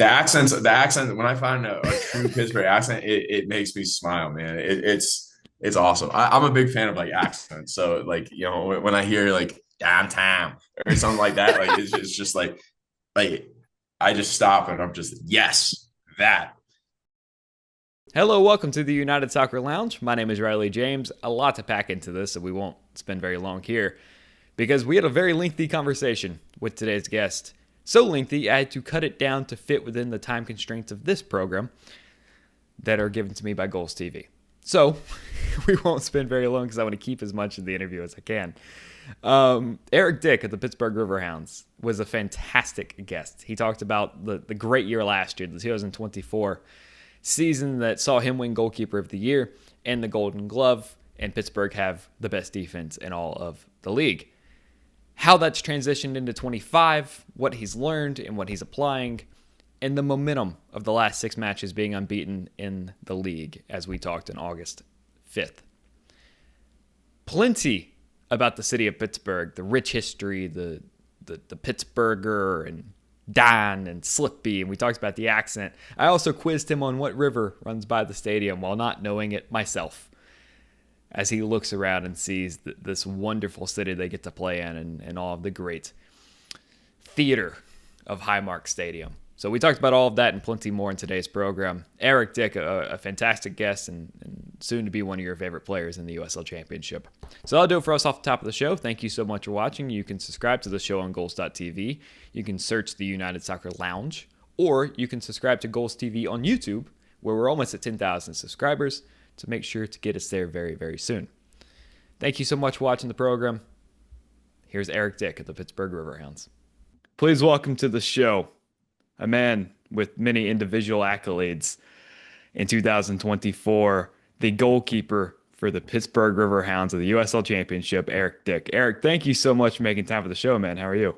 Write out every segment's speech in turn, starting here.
the accent. When I find a true Pittsburgh accent, it makes me smile, man. It's awesome. I'm a big fan of like accents. So like when I hear like downtown or something like that, like it's just like I just stop and I'm just yes that. Hello, welcome to the United Soccer Lounge. My name is Riley James. A lot to pack into this, so we won't spend very long here because we had a very lengthy conversation with today's guest. So lengthy, I had to cut it down to fit within the time constraints of this program that are given to me by Goals TV. So we won't spend very long because I want to keep as much of the interview as I can. Eric Dick of the Pittsburgh Riverhounds was a fantastic guest. He talked about the great year last year, the 2024 season that saw him win goalkeeper of the year and the Golden Glove, and Pittsburgh have the best defense in all of the league. How that's transitioned into 25, what he's learned and what he's applying, and the momentum of the last 6 matches being unbeaten in the league, as we talked on August 5th. Plenty about the city of Pittsburgh, the rich history, the Pittsburgher, and Don and Slippy, and we talked about the accent. I also quizzed him on what river runs by the stadium while not knowing it myself, as he looks around and sees this wonderful city they get to play in and all of the great theater of Highmark Stadium. So we talked about all of that and plenty more in today's program. Eric Dick, a fantastic guest and soon to be one of your favorite players in the USL Championship. So that'll do it for us off the top of the show. Thank you so much for watching. You can subscribe to the show on goals.tv. You can search the United Soccer Lounge, or you can subscribe to Goals TV on YouTube, where we're almost at 10,000 subscribers, to make sure to get us there very, very soon. Thank you so much for watching the program. Here's Eric Dick at the Pittsburgh Riverhounds. Please welcome to the show a man with many individual accolades in 2024, the goalkeeper for the Pittsburgh Riverhounds of the USL Championship, Eric Dick. Eric, thank you so much for making time for the show, man. How are you?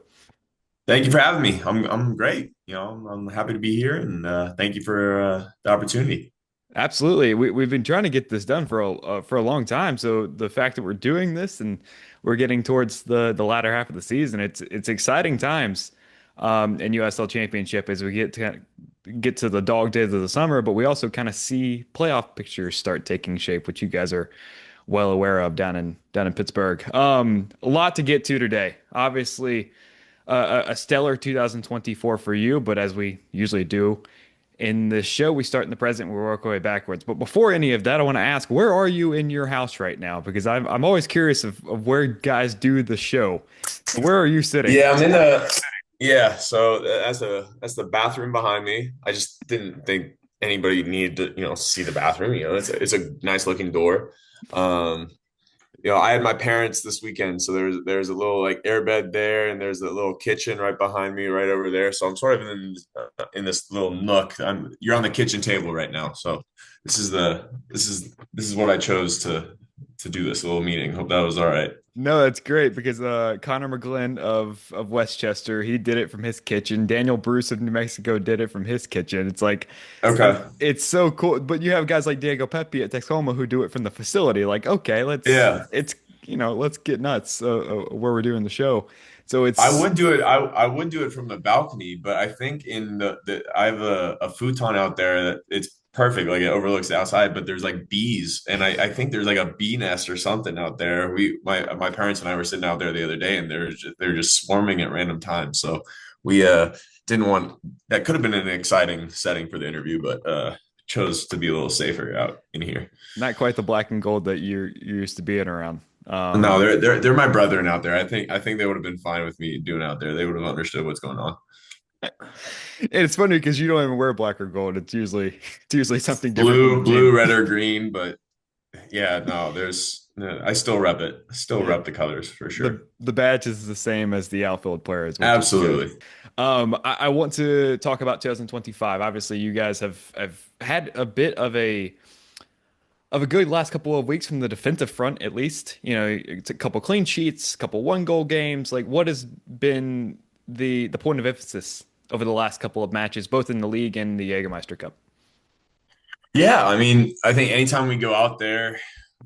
Thank you for having me. I'm great. I'm happy to be here, and thank you for the opportunity. Absolutely. We've been trying to get this done for a long time. So the fact that we're doing this and we're getting towards the latter half of the season, it's exciting times in USL Championship as we get to the dog days of the summer, but we also kind of see playoff pictures start taking shape, which you guys are well aware of down in Pittsburgh. A lot to get to today. Obviously, a stellar 2024 for you, but as we usually do in this show, we start in the present, we work our way backwards. But before any of that, I want to ask, where are you in your house right now? Because I'm always curious of where guys do the show. Where are you sitting? Yeah, I'm in the yeah. So that's the bathroom behind me. I just didn't think anybody needed to see the bathroom. It's a nice looking door. Um, I had my parents this weekend, so there's a little like airbed there, and there's a little kitchen right behind me, right over there. So I'm sort of in this little nook. You're on the kitchen table right now, so this is what I chose to do this little meeting. Hope that was all right. No, that's great because Connor McGlynn of Westchester, he did it from his kitchen. Daniel Bruce of New Mexico did it from his kitchen. It's like Okay. it's so cool. But you have guys like Diego Pepe at Texoma who do it from the facility. Like, okay, Yeah, let's get nuts where we're doing the show. So I it's would do it. I would do it from the balcony, but I think in the I have a futon out there that it's perfect. Like it overlooks the outside, but there's like bees, and I think there's like a bee nest or something out there. My parents and I were sitting out there the other day, and they're just swarming at random times. So we didn't want that. Could have been an exciting setting for the interview, but chose to be a little safer out in here. not quite the black and gold that you're used to being around. No, they're my brethren out there. I think they would have been fine with me doing out there. They would have understood what's going on. And it's funny because you don't even wear black or gold. It's usually something different from Blue, the team. red, or green, but yeah, no, I still rep it. I still Yeah. rep the colors for The sure. the badge is the same as the outfield players, which is good. Absolutely. I want to talk about 2025. Obviously, you guys have had a bit of a good last couple of weeks from the defensive front, at least. You know, it's a couple clean sheets, a couple one goal games. Like, what has been the point of emphasis over the last couple of matches, both in the league and the Jägermeister Cup? Yeah, I mean, I think anytime we go out there,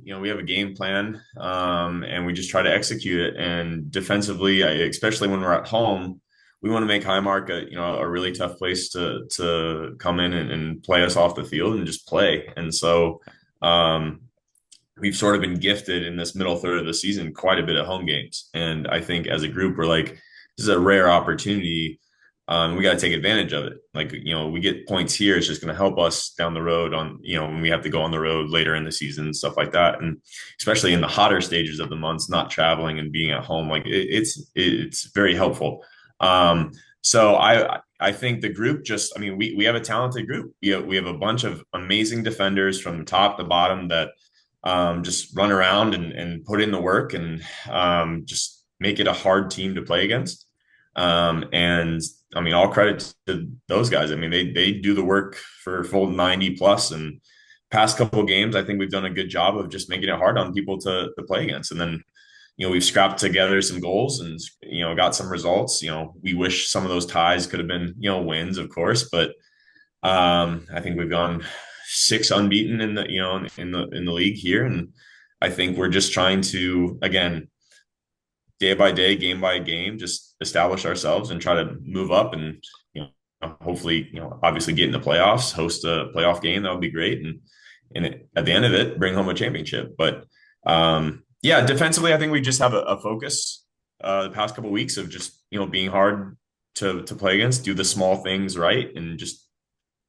we have a game plan, and we just try to execute it. And defensively, especially when we're at home, we want to make Highmark a really tough place to come in and play us off the field and just play. And so um, we've sort of been gifted in this middle third of the season quite a bit of home games. And I think as a group, we're like, this is a rare opportunity. We got to take advantage of it. Like, we get points here. It's just going to help us down the road when we have to go on the road later in the season and stuff like that. And especially in the hotter stages of the months, not traveling and being at home, like it's very helpful. So I think the group I mean, we have a talented group. We have a bunch of amazing defenders from top to bottom that just run around and put in the work and just make it a hard team to play against. And I mean, all credit to those guys. I mean, they do the work for full 90 plus, and past couple of games, I think we've done a good job of just making it hard on people to play against. And then, we've scrapped together some goals and, got some results. We wish some of those ties could have been, wins, of course, but I think we've gone 6 unbeaten in the, in the league here. And I think we're just trying to, again, day by day, game by game, just establish ourselves and try to move up and, hopefully, obviously get in the playoffs, host a playoff game. That would be great. And at the end of it, bring home a championship. But yeah, defensively, I think we just have a focus the past couple of weeks of just, being hard to play against, do the small things right, and just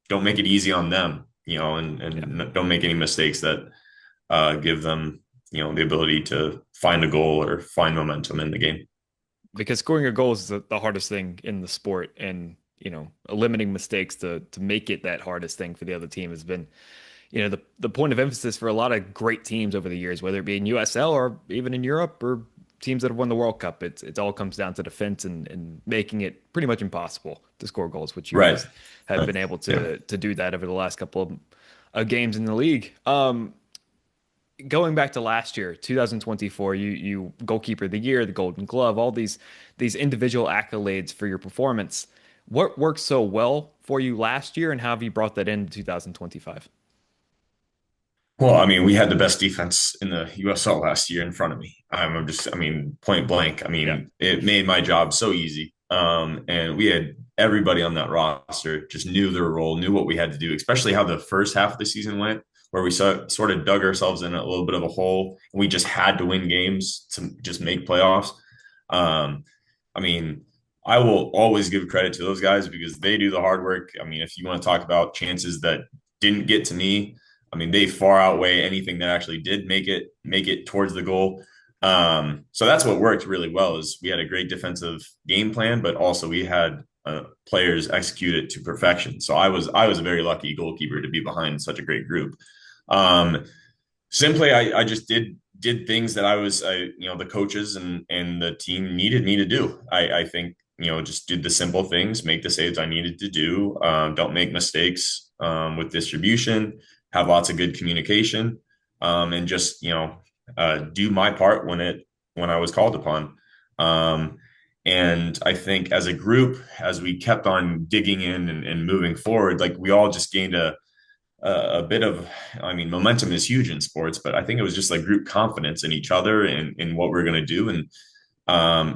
don't make it easy on them, and don't make any mistakes that give them, the ability to find a goal or find momentum in the game. Because scoring a goal is the hardest thing in the sport, and limiting mistakes to make it that hardest thing for the other team has been the point of emphasis for a lot of great teams over the years, whether it be in USL or even in Europe or teams that have won the World Cup. It all comes down to defense and making it pretty much impossible to score goals, which you Right. guys have been able Yeah. to do that over the last couple of games in the league. Going back to last year, 2024, you goalkeeper of the year, the Golden Glove, all these individual accolades for your performance. What worked so well for you last year, and how have you brought that into 2025? Well, I mean, we had the best defense in the USL last year in front of me. I mean, point blank. I Yeah. mean, it made my job so easy. And we had everybody on that roster just knew their role, knew what we had to do, especially how the first half of the season went, where we sort of dug ourselves in a little bit of a hole, and we just had to win games to just make playoffs. Um, I mean, I will always give credit to those guys because they do the hard work. I mean, if you want to talk about chances that didn't get to me, I mean, they far outweigh anything that actually did make it towards the goal. So that's what worked really well is we had a great defensive game plan, but also we had players execute it to perfection. So I was a very lucky goalkeeper to be behind such a great group. Um, Simply, I just did things that the coaches and the team needed me to do. I think just did the simple things, make the saves I needed to do. Don't make mistakes with distribution, have lots of good communication, and just do my part when I was called upon. Um, and I think as a group, as we kept on digging in and moving forward, like we all just gained a bit of, I mean, momentum is huge in sports, but I think it was just like group confidence in each other and in what we're going to do. And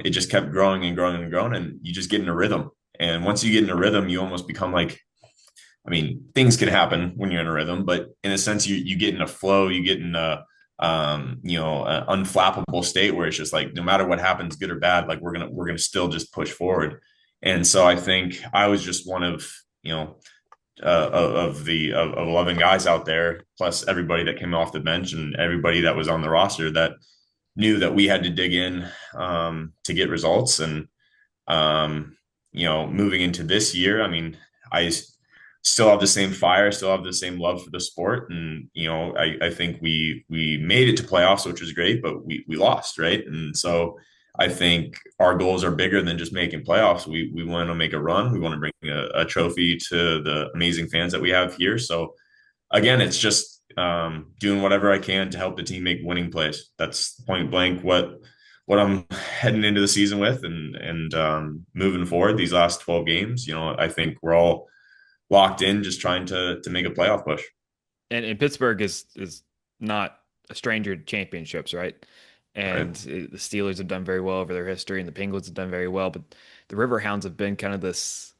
it just kept growing and growing and growing. And you just get in a rhythm. And once you get in a rhythm, you almost become like, I mean, things can happen when you're in a rhythm, but in a sense, you get in a flow, you get in an unflappable state where it's just like, no matter what happens, good or bad, like we're gonna still just push forward. And so I think I was just one of, of 11 guys out there, plus everybody that came off the bench and everybody that was on the roster that knew that we had to dig in to get results. And moving into this year, I mean, I still have the same fire, still have the same love for the sport, and I think we made it to playoffs, which was great, but we lost, right? And so I think our goals are bigger than just making playoffs. We want to make a run. We want to bring a trophy to the amazing fans that we have here. So again, it's just doing whatever I can to help the team make winning plays. That's point blank what I'm heading into the season with, and moving forward these last 12 games. I think we're all locked in, just trying to make a playoff push. And Pittsburgh is not a stranger to championships, right? Right. And the Steelers have done very well over their history, and the Penguins have done very well. But the Riverhounds have been kind of this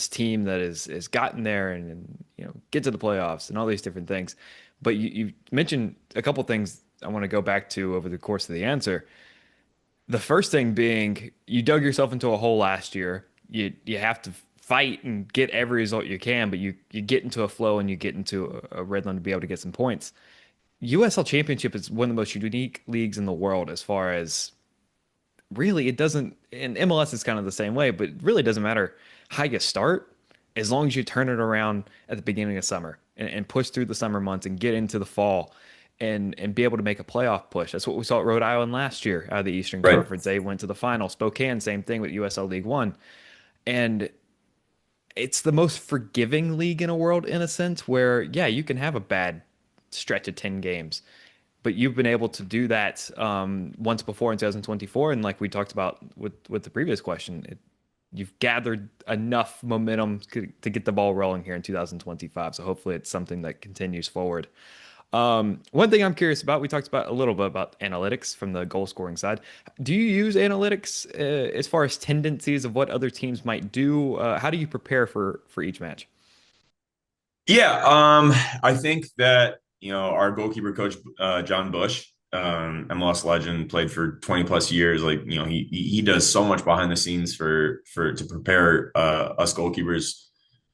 team that is gotten there and get to the playoffs and all these different things. But you mentioned a couple things I want to go back to over the course of the answer. The first thing being you dug yourself into a hole last year. You have to fight and get every result you can, but you get into a flow and you get into a rhythm to be able to get some points. USL Championship is one of the most unique leagues in the world as far as really it doesn't, and MLS is kind of the same way, but it really doesn't matter how you start as long as you turn it around at the beginning of summer and push through the summer months and get into the fall and be able to make a playoff push. That's what we saw at Rhode Island last year out of the Eastern Right. Conference. They went to the final. Spokane, same thing with USL League One. And it's the most forgiving league in a world in a sense where, yeah, you can have a bad stretch of 10 games, but you've been able to do that once before in 2024. And like we talked about with the previous question, you've gathered enough momentum to get the ball rolling here in 2025. So hopefully it's something that continues forward. One thing I'm curious about, we talked about a little bit about analytics from the goal scoring side. Do you use analytics as far as tendencies of what other teams might do? How do you prepare for each match? Yeah, I think that our goalkeeper coach John Bush, MLS legend, played for 20 plus years. Like he does so much behind the scenes for to prepare us goalkeepers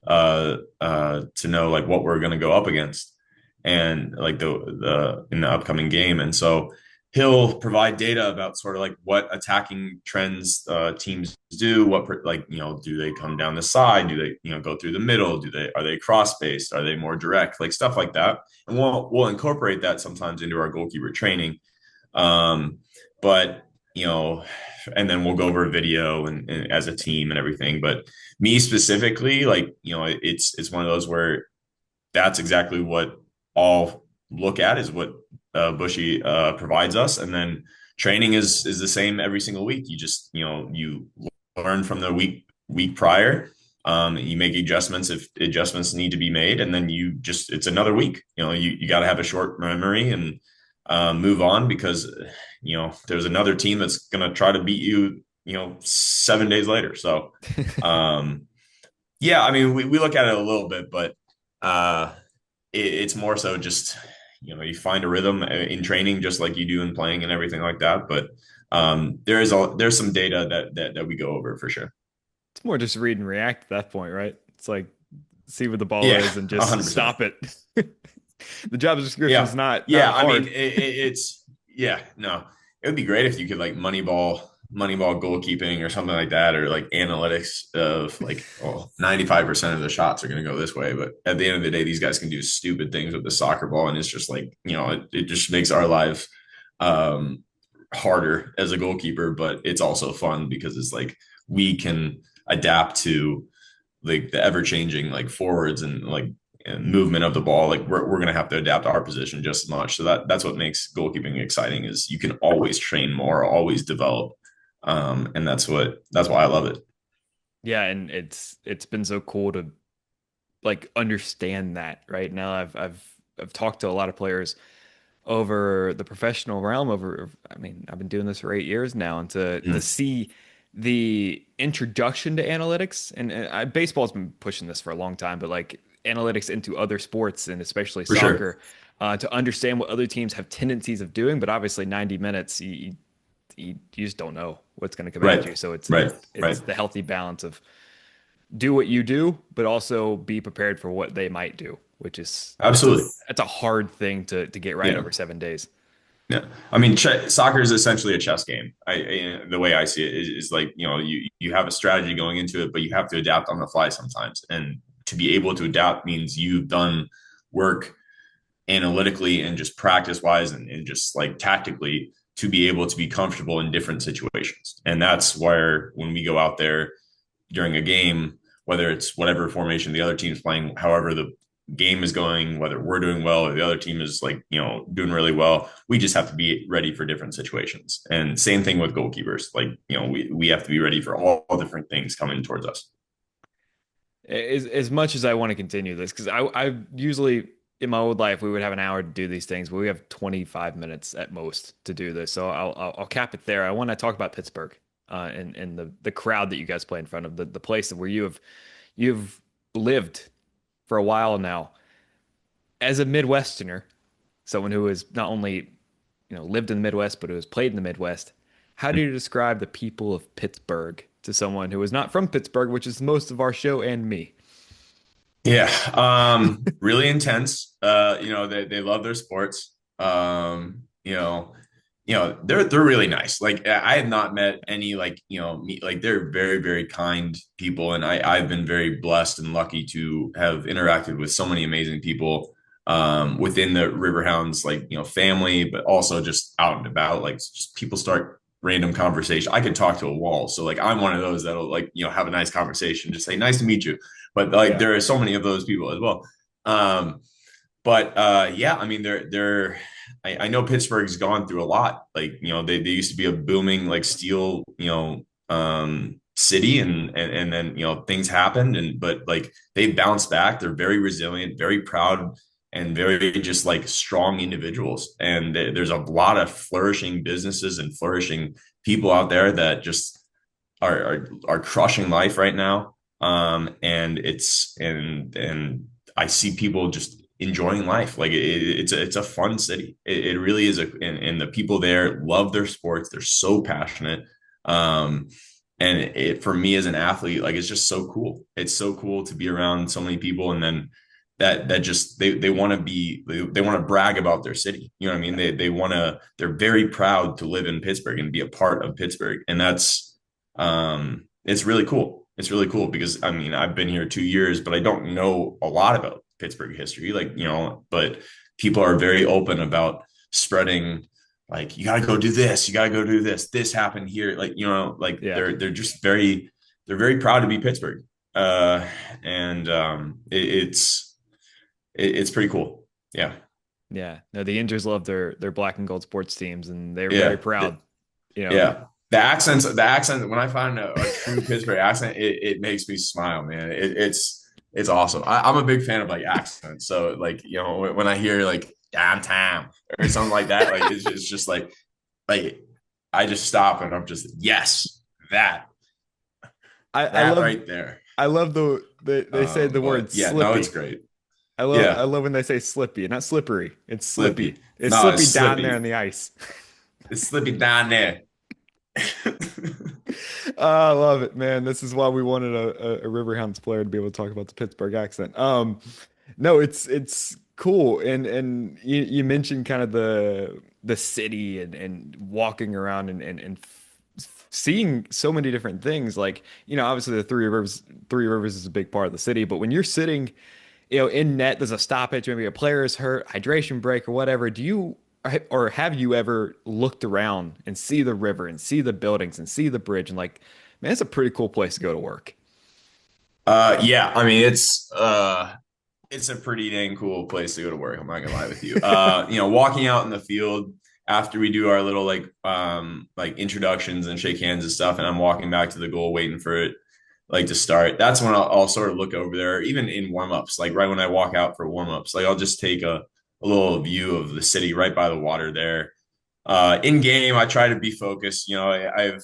to know like what we're going to go up against and like the in the upcoming game. And so he'll provide data about sort of like what attacking trends teams do, like do they come down the side, do they go through the middle, are they cross based, are they more direct, like stuff like that. And we'll incorporate that sometimes into our goalkeeper training. But and then we'll go over a video and as a team and everything. But me specifically, like it's one of those where that's exactly what I'll look at is what Bushy provides us, and then training is the same every single week. You just you learn from the week prior. You make adjustments if adjustments need to be made, and then it's another week. You got to have a short memory and move on because there's another team that's going to try to beat you 7 days later. So yeah, I mean we look at it a little bit, but uh, it's more so just you find a rhythm in training just like you do in playing and everything like that. But there's some data that we go over for sure. It's more just read and react at that point, right? It's like see where the ball Yeah, is and just 100%. stop it. The job description is Yeah, not yeah. I mean, hard. it's yeah. No, it would be great if you could like Moneyball goalkeeping or something like that, or like analytics of like, oh, 95% of the shots are going to go this way. But at the end of the day, these guys can do stupid things with the soccer ball, and it's just like it just makes our lives um, harder as a goalkeeper. But it's also fun because it's like we can adapt to like the ever changing like forwards and like and movement of the ball. Like we're gonna have to adapt our position just as much. So that's what makes goalkeeping exciting is you can always train more, always develop, and that's why I love it. Yeah, and it's been so cool to like understand that right now. I've talked to a lot of players over the professional realm over I mean, I've been doing this for 8 years now and to Mm, see the introduction to analytics and baseball's been pushing this for a long time, but like analytics into other sports and especially for sure. soccer to understand what other teams have tendencies of doing, but obviously 90 minutes you just don't know what's going to come at Right. you. So it's Right. it's Right. the healthy balance of do what you do, but also be prepared for what they might do, which is Absolutely. that's a hard thing to get right Yeah. over 7 days. Yeah. I mean, soccer is essentially a chess game. The way I see it is like, you have a strategy going into it, but you have to adapt on the fly sometimes. And to be able to adapt means you've done work analytically and just practice wise and just like tactically to be able to be comfortable in different situations. And that's where when we go out there during a game, whether it's whatever formation the other team's playing, however the game is going, whether we're doing well or the other team is like, doing really well, we just have to be ready for different situations. And same thing with goalkeepers. Like, we have to be ready for all different things coming towards us. As much as I want to continue this, because I usually in my old life we would have an hour to do these things, but we have 25 minutes at most to do this. So I'll cap it there. I want to talk about Pittsburgh. and the crowd that you guys play in front of, the place where you've lived for a while now. As a Midwesterner, someone who has not only lived in the Midwest but who has played in the Midwest, how do you describe the people of Pittsburgh to someone who is not from Pittsburgh, which is most of our show and me? Yeah, really intense. They love their sports. They're really nice. Like I have not met any like they're very, very kind people, and I've been very blessed and lucky to have interacted with so many amazing people within the Riverhounds, family, but also just out and about. Like just people start random conversation. I can talk to a wall, so like I'm one of those that'll have a nice conversation, just say nice to meet you. But like Yeah. there are so many of those people as well. But yeah, I mean they're I know Pittsburgh's gone through a lot. Like, they used to be a booming like steel, city, and then things happened, but like they bounced back. They're very resilient, very proud, and very just like strong individuals. And there's a lot of flourishing businesses and flourishing people out there that just are crushing life right now. And I see people just enjoying life. Like it's a fun city. It really is and the people there love their sports. They're so passionate. Um, and for me as an athlete, like it's just so cool. It's so cool to be around so many people, and then that just they want to they want to brag about their city. You know what I mean? They're very proud to live in Pittsburgh and be a part of Pittsburgh, and that's it's really cool. It's really cool because I mean I've been here 2 years, but I don't know a lot about Pittsburgh history, but people are very open about spreading, like, you gotta go do this, you gotta go do this. This happened here, Yeah. they're very proud to be Pittsburgh, and it's pretty cool. Yeah, Yeah. No, the Inders love their black and gold sports teams, and they're very yeah, proud. You know, yeah. The accent. When I find a true Pittsburgh accent, it makes me smile, man. It's awesome. I'm a big fan of like accents. So like when I hear like downtown or something like that, like it's just like I just stop and I'm just, yes, that I that love right there. I love they say the But word yeah, no, it's slippy. great. I Yeah, love when they say slippy, not slippery. It's slippy. Slippy. It's No, it's slippy down there Slippy. on the ice. It's Slippy down there. I love it, man. This is why we wanted a Riverhounds player to be able to talk about the Pittsburgh accent. No, it's cool, and you mentioned kind of the city and walking around and seeing so many different things. Like, obviously the Three Rivers is a big part of the city, but when you're sitting, in net, there's a stoppage, maybe a player is hurt, hydration break or whatever. Do you or have you ever looked around and see the river and see the buildings and see the bridge and like, man, it's a pretty cool place to go to work. Yeah, I mean it's a pretty dang cool place to go to work. I'm not gonna lie with you. Walking out in the field after we do our little like introductions and shake hands and stuff, and I'm walking back to the goal waiting for it like to start. That's when I'll sort of look over there, even in warm-ups, like right when I walk out for warm-ups, like I'll just take a little view of the city right by the water there. In game, I try to be focused. I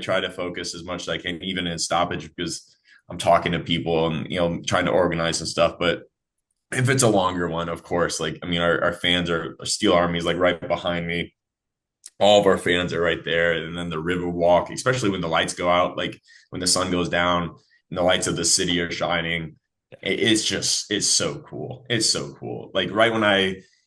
try to focus as much as I can, even in stoppage, because I'm talking to people and trying to organize and stuff. But if it's a longer one, of course, like I mean, our fans are Steel Army's like right behind me. All of our fans are right there, and then the river walk, especially when the lights go out, like when the sun goes down and the lights of the city are shining. It's so cool. It's so cool. Like right when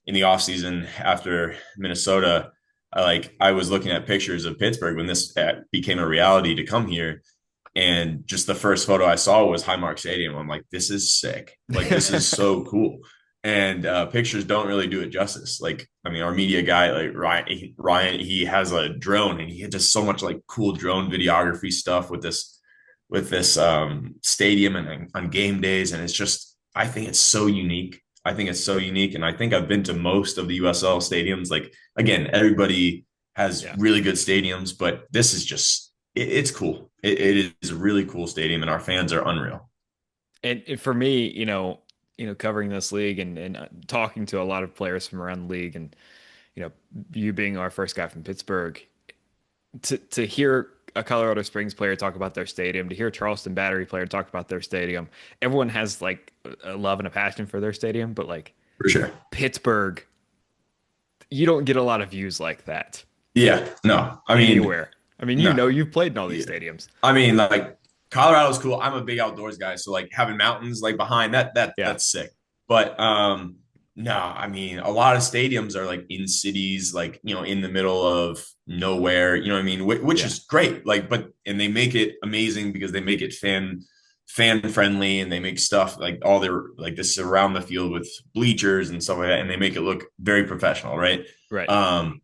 in the off season after Minnesota, I was looking at pictures of Pittsburgh when this became a reality to come here, and just the first photo I saw was Highmark Stadium. I'm like, this is sick. Like, this is so cool. And pictures don't really do it justice. Like, I mean, our media guy, like Ryan, he has a drone and he does so much like cool drone videography stuff with this stadium and on game days. And it's just, I think it's so unique. I think it's so unique. And I think I've been to most of the USL stadiums. Like, again, everybody has Yeah. really good stadiums, but this is just, it's cool. It is a really cool stadium, and our fans are unreal. And for me, covering this league and talking to a lot of players from around the league, and you being our first guy from Pittsburgh, to hear a Colorado Springs player talk about their stadium, to hear a Charleston Battery player talk about their stadium, everyone has like a love and a passion for their stadium, but like For sure. Pittsburgh, you don't get a lot of views like that Yeah. No. I mean, anywhere. I mean, no. you've played in all these Yeah. stadiums. I mean, like Colorado's cool. I'm a big outdoors guy, so like having mountains like behind Yeah. that's sick. But no, I mean, a lot of stadiums are like in cities, like in the middle of nowhere. You know what I mean? Which Yeah. is great. Like, but and they make it amazing because they make it fan friendly, and they make stuff like all their like this around the field with bleachers and stuff like that, and they make it look very professional, right? Right. Um,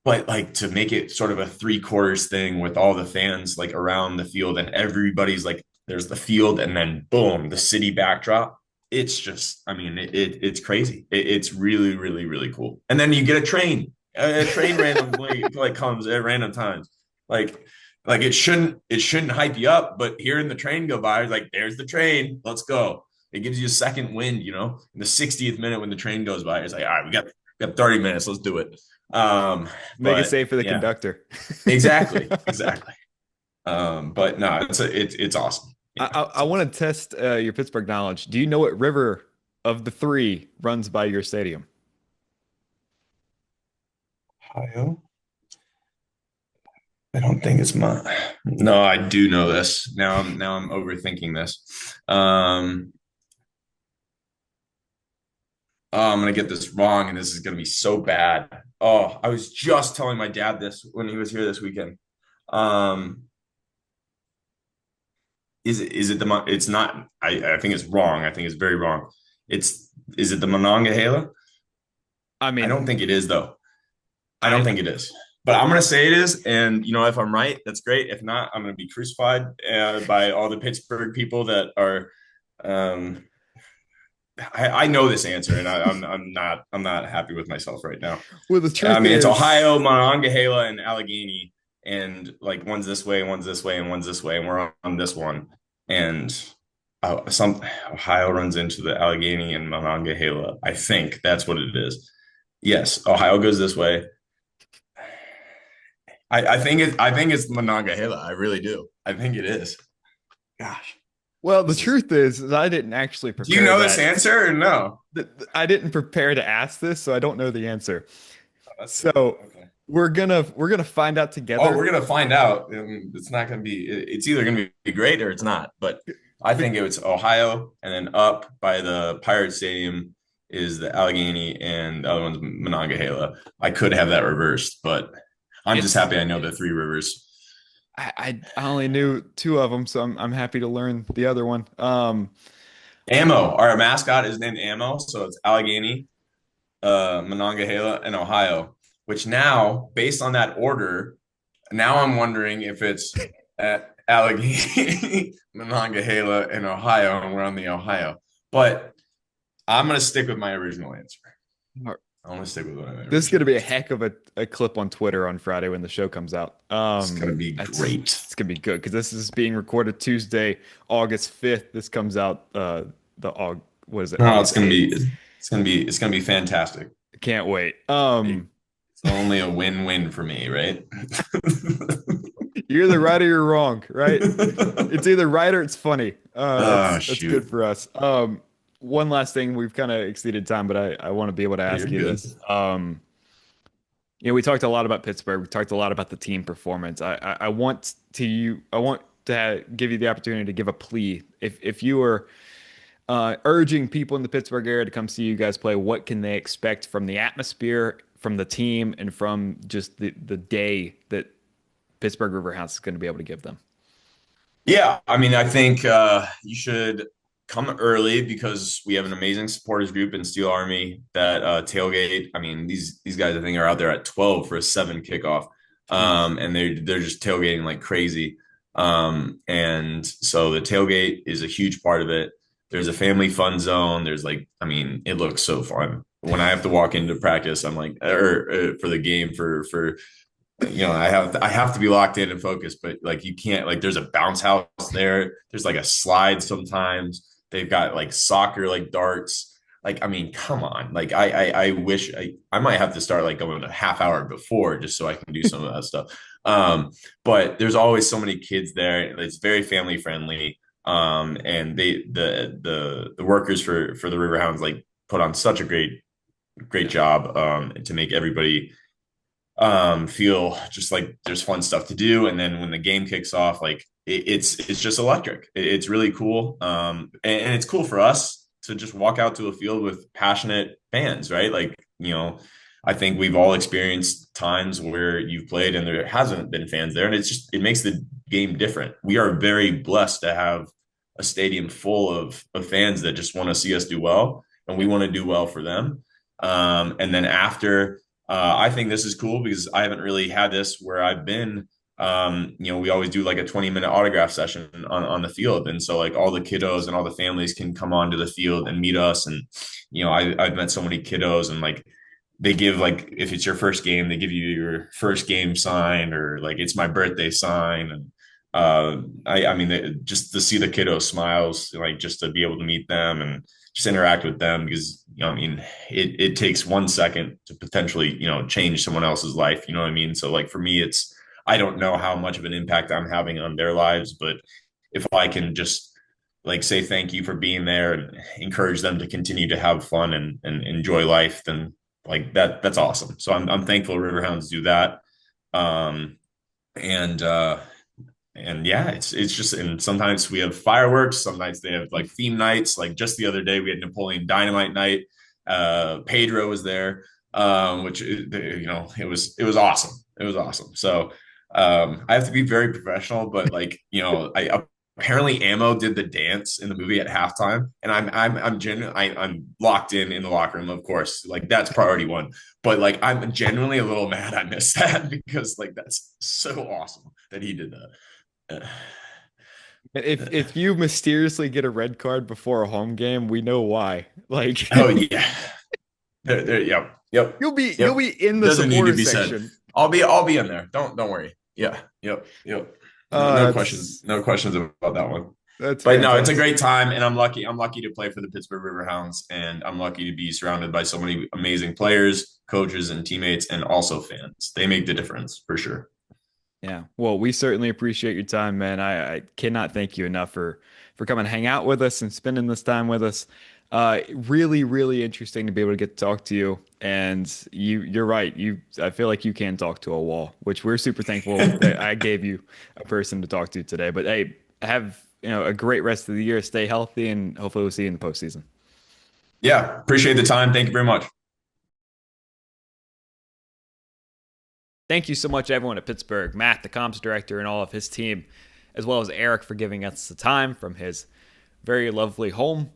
but like to make it sort of a three-quarters thing with all the fans like around the field and everybody's like there's the field and then boom the city backdrop. It's just, I mean, it's crazy. It's really really really cool. And then you get a train randomly like comes at random times, like it shouldn't hype you up, but hearing the train go by, like there's the train, let's go. It gives you a second wind, in the 60th minute when the train goes by. It's like, all right, we got 30 minutes, let's do it. Make it But safe for the yeah, conductor. exactly. But no, it's awesome. I, Yeah, I, it's I want awesome. to test your Pittsburgh knowledge. Do you know what river of the three runs by your stadium? Ohio? I don't think it's mine. No, I do know this. Now I'm overthinking this. Um, oh, I'm gonna get this wrong, and this is gonna be so bad. Oh, I was just telling my dad this when he was here this weekend. Um, is it it's not, I think it's wrong. I think it's very wrong. Is it the Monongahela? I I mean, don't think it is though. I don't I think it is. But I'm gonna say it is, and if I'm right, that's great. If not, I'm gonna be crucified by all the Pittsburgh people that are. Um, I know this answer, and I'm not happy with myself right now. well, the I truth mean, it's is, Ohio, Monongahela, and Allegheny, and like one's this way, one's this way, and one's this way, and we're on this one. And some Ohio runs into the Allegheny and Monongahela. I think that's what it is. Yes, Ohio goes this way. I think it's Monongahela. I really do. I think it is. Gosh, well, the this is. truth is I didn't actually Do you prepare know this that. answer or no? I didn't prepare to ask this, so I don't know the answer. Oh, that's good. So Okay. we're gonna find out Oh, together. we're gonna find out. It's not gonna be. It's either gonna be great or it's not. But I But think it was Ohio, and then up by the Pirate Stadium is the Allegheny, and the other one's Monongahela. I could have that reversed, but I'm just it's happy I know the three rivers. I only knew two of them, so I'm happy to learn the other one. Ammo. Our mascot is named Ammo, so it's Allegheny, Monongahela, and Ohio. Which now, based on that order, now I'm wondering if it's at Allegheny, Monongahela, and Ohio, and we're on the Ohio. But I'm gonna stick with my original answer. I'm gonna stick with my This is going original to be a answer. heck of a clip on Twitter on Friday when the show comes out. It's gonna be It's great. it's going to be good because this is being recorded Tuesday, August 5th. This comes out what is it? Oh, it's August gonna 8th. be it's gonna be fantastic. Can't wait. It's only a win-win for me, right? You're either right or you're wrong, right? It's either right or it's funny. Oh That's good shoot. for us. One last thing, we've kind of exceeded time, but I want to be able to You're ask you good. this. We talked a lot about Pittsburgh. We talked a lot about the team performance. I want to give you the opportunity to give a plea. If you were urging people in the Pittsburgh area to come see you guys play, what can they expect from the atmosphere, from the team, and from just the day that Pittsburgh Riverhounds is going to be able to give them? Yeah, I mean, I think you should come early because we have an amazing supporters group in Steel Army that tailgate. I mean, these guys I think are out there at 12 for a 7 kickoff, Jeez. and they're just tailgating like crazy. And so the tailgate is a huge part of it. There's a family fun zone. There's like, I mean, it looks so fun. When I have to walk into practice, I'm like, or for the game for I have to be locked in and focused, but like you can't, like there's a bounce house there. There's like a slide sometimes. They've got like soccer like darts. Like, I mean, come on. Like, I wish I might have to start like going a half hour before just so I can do some of that stuff. But there's always so many kids there. It's very family friendly. And the workers for the Riverhounds like put on such a great job to make everybody feel just like there's fun stuff to do. And then when the game kicks off, like it's just electric. It's really cool. And it's cool for us to just walk out to a field with passionate fans, right? Like, I think we've all experienced times where you've played and there hasn't been fans there, and it makes the game different. We are very blessed to have a stadium full of fans that just want to see us do well, and we want to do well for them. And then after, I think this is cool because I haven't really had this where I've been. We always do like a 20-minute autograph session on the field. And so like all the kiddos and all the families can come onto the field and meet us. And, I've met so many kiddos, and like they give, like, if it's your first game, they give you your first game sign, or like it's my birthday sign. And I mean, just to see the kiddo smiles, like just to be able to meet them and just interact with them, because I mean, it takes 1 second to potentially change someone else's life. You know what I mean? So like for me, it's, I don't know how much of an impact I'm having on their lives, but if I can just like say thank you for being there and encourage them to continue to have fun and enjoy life, then like that's awesome. So I'm thankful Riverhounds do that. Um, and and yeah, it's just, and sometimes we have fireworks, sometimes they have like theme nights. Like just the other day we had Napoleon Dynamite night. Pedro was there, which it was awesome. It was awesome. So I have to be very professional, but like I apparently Ammo did the dance in the movie at halftime, and I'm locked in the locker room, of course, like that's priority one. But like I'm genuinely a little mad I missed that because like that's so awesome that he did that. If you mysteriously get a red card before a home game, we know why. Like Oh yeah. Yep. Yep. you'll Yep. be in the Doesn't need to supporter be said. section. I'll be in there. Don't worry. Yeah. Yep. Yep. No questions. That's No questions about that one. that's But no, it's a fantastic. great time, and I'm lucky. I'm lucky to play for the Pittsburgh Riverhounds, and I'm lucky to be surrounded by so many amazing players, coaches, and teammates, and also fans. They make the difference for sure. Yeah. Well, we certainly appreciate your time, man. I cannot thank you enough for coming to hang out with us and spending this time with us. Really, really interesting to be able to get to talk to you. And you're right. I feel like you can talk to a wall, which we're super thankful that I gave you a person to talk to today. But hey, have a great rest of the year. Stay healthy, and hopefully we'll see you in the postseason. Yeah, appreciate the time. Thank you very much. Thank you so much, everyone at Pittsburgh, Matt, the comms director, and all of his team, as well as Eric for giving us the time from his very lovely home.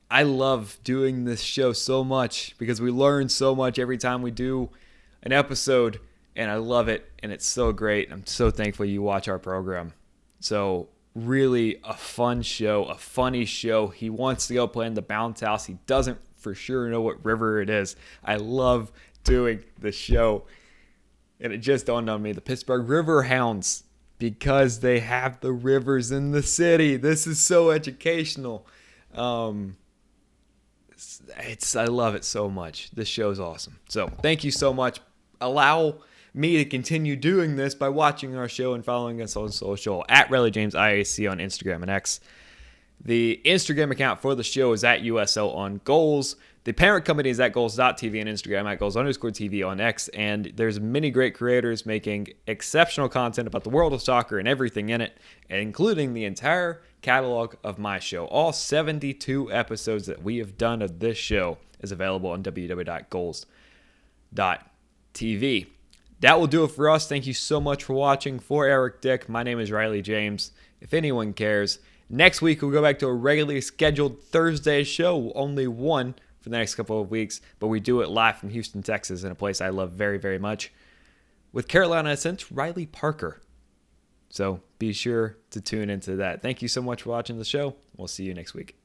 I love doing this show so much because we learn so much every time we do an episode, and I love it, and it's so great. I'm so thankful you watch our program. So, really a fun show, a funny show. He wants to go play in the bounce house. He doesn't for sure know what river it is. I love doing the show. And it just dawned on me, the Pittsburgh Riverhounds, because they have the rivers in the city. This is so educational. Um, I love it so much. This show is awesome. So thank you so much. Allow me to continue doing this by watching our show and following us on social at Riley James IAC on Instagram and X. The Instagram account for the show is at USL on Goals. The parent company is at goals.tv on Instagram, at goals_TV on X. And there's many great creators making exceptional content about the world of soccer and everything in it, including the entire catalog of my show. All 72 episodes that we have done of this show is available on www.goals.tv. That will do it for us. Thank you so much for watching. For Eric Dick, my name is Riley James. If anyone cares, next week we'll go back to a regularly scheduled Thursday show, only one for the next couple of weeks, but we do it live from Houston, Texas, in a place I love very, very much, with Carolina Ascent Riley Parker. So be sure to tune into that. Thank you so much for watching the show. We'll see you next week.